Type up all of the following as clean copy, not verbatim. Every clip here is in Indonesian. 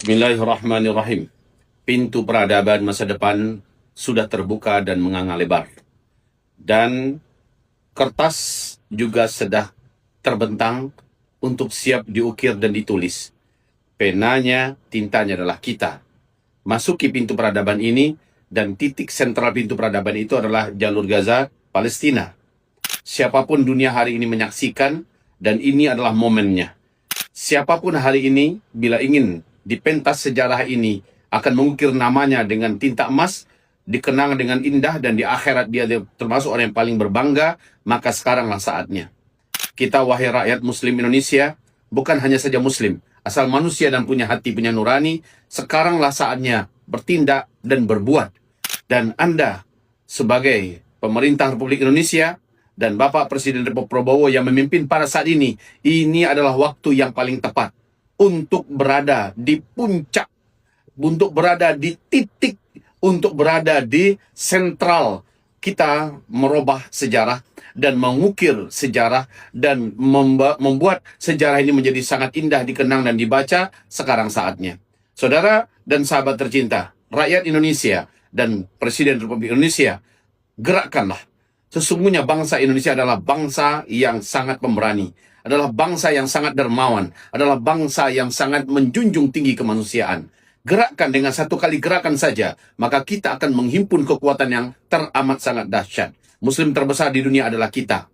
Bismillahirrahmanirrahim. Pintu peradaban masa depan sudah terbuka dan menganga lebar. Dan kertas juga sudah terbentang untuk siap diukir dan ditulis. Penanya, tintanya adalah kita. Masuki pintu peradaban ini, dan titik sentral pintu peradaban itu adalah jalur Gaza, Palestina. Siapapun dunia hari ini menyaksikan, dan ini adalah momennya. Siapapun hari ini, bila ingin di pentas sejarah ini akan mengukir namanya dengan tinta emas, dikenang dengan indah, dan di akhirat dia termasuk orang yang paling berbangga, maka sekaranglah saatnya. Kita, wahai rakyat muslim Indonesia, bukan hanya saja muslim, asal manusia dan punya hati, punya nurani, sekaranglah saatnya bertindak dan berbuat. Dan Anda sebagai pemerintah Republik Indonesia dan Bapak Presiden Republik Prabowo yang memimpin pada saat ini adalah waktu yang paling tepat untuk berada di puncak, untuk berada di titik, untuk berada di sentral. Kita merubah sejarah dan mengukir sejarah dan membuat sejarah ini menjadi sangat indah dikenang dan dibaca. Sekarang saatnya. Saudara dan sahabat tercinta, rakyat Indonesia dan Presiden Republik Indonesia, gerakkanlah. Sesungguhnya bangsa Indonesia adalah bangsa yang sangat pemberani, adalah bangsa yang sangat dermawan, adalah bangsa yang sangat menjunjung tinggi kemanusiaan. Gerakkan dengan satu kali gerakan saja, maka kita akan menghimpun kekuatan yang teramat sangat dahsyat. Muslim terbesar di dunia adalah kita.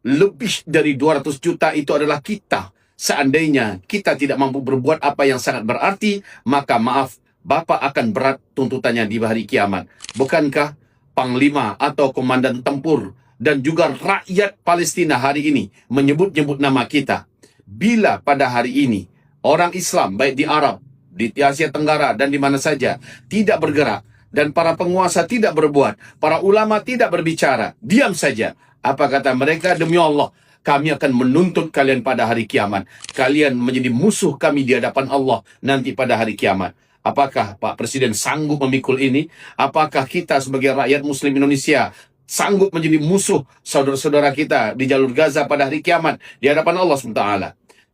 Lebih dari 200 juta itu adalah kita. Seandainya kita tidak mampu berbuat apa yang sangat berarti, maka maaf, Bapak akan berat tuntutannya di hari kiamat. Bukankah Panglima atau Komandan Tempur dan juga rakyat Palestina hari ini menyebut-nyebut nama kita? Bila pada hari ini orang Islam baik di Arab, di Asia Tenggara dan di mana saja tidak bergerak, dan para penguasa tidak berbuat, para ulama tidak berbicara, diam saja, apa kata mereka? Demi Allah, kami akan menuntut kalian pada hari kiamat. Kalian menjadi musuh kami di hadapan Allah nanti pada hari kiamat. Apakah Pak Presiden sanggup memikul ini? Apakah kita sebagai rakyat Muslim Indonesia sanggup menjadi musuh saudara-saudara kita di jalur Gaza pada hari kiamat di hadapan Allah SWT?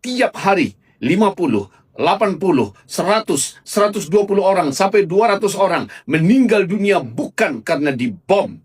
Tiap hari 50, 80, 100, 120 orang sampai 200 orang meninggal dunia bukan karena dibom.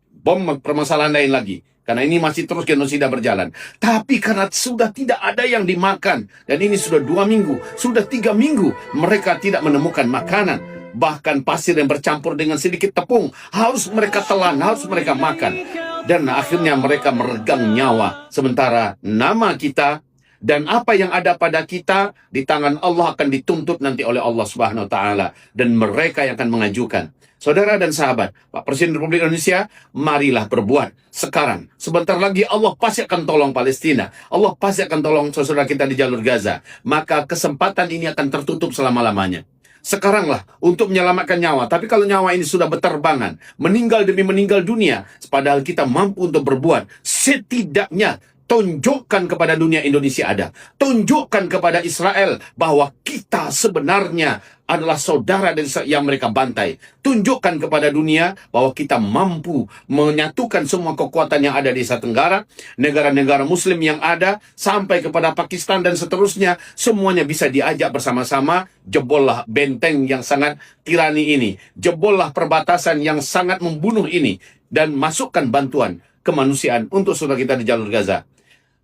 Bom permasalahan lain lagi. Karena ini masih terus genosida berjalan. Tapi karena sudah tidak ada yang dimakan. Dan ini sudah 2 minggu, sudah 3 minggu mereka tidak menemukan makanan. Bahkan pasir yang bercampur dengan sedikit tepung harus mereka telan, harus mereka makan. Dan akhirnya mereka meregang nyawa. Sementara nama kita dan apa yang ada pada kita di tangan Allah akan dituntut nanti oleh Allah Subhanahu wa taala, dan mereka yang akan mengajukan. Saudara dan sahabat, Pak Presiden Republik Indonesia, marilah berbuat sekarang. Sebentar lagi Allah pasti akan tolong Palestina. Allah pasti akan tolong saudara kita di jalur Gaza. Maka kesempatan ini akan tertutup selama-lamanya. Sekaranglah untuk menyelamatkan nyawa. Tapi kalau nyawa ini sudah berterbangan, meninggal demi meninggal dunia, padahal kita mampu untuk berbuat, setidaknya tunjukkan kepada dunia Indonesia ada. Tunjukkan kepada Israel bahwa kita sebenarnya adalah saudara yang mereka bantai. Tunjukkan kepada dunia bahwa kita mampu menyatukan semua kekuatan yang ada di Asia Tenggara, negara-negara Muslim yang ada, sampai kepada Pakistan dan seterusnya. Semuanya bisa diajak bersama-sama. Jebollah benteng yang sangat tirani ini. Jebollah perbatasan yang sangat membunuh ini. Dan masukkan bantuan kemanusiaan untuk saudara kita di jalur Gaza.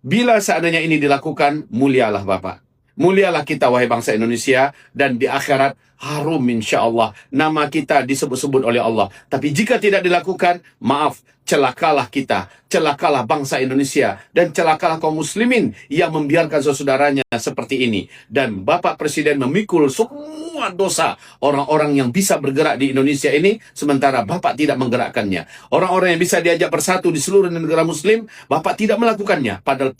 Bila seandainya ini dilakukan, mulialah Bapak. Mulialah kita, wahai bangsa Indonesia, dan di akhirat harum insya Allah nama kita disebut-sebut oleh Allah. Tapi jika tidak dilakukan, maaf, celakalah kita, celakalah bangsa Indonesia, dan celakalah kaum muslimin yang membiarkan saudaranya seperti ini. Dan Bapak Presiden memikul semua dosa orang-orang yang bisa bergerak di Indonesia ini, sementara Bapak tidak menggerakkannya. Orang-orang yang bisa diajak bersatu di seluruh negara Muslim, Bapak tidak melakukannya. Padahal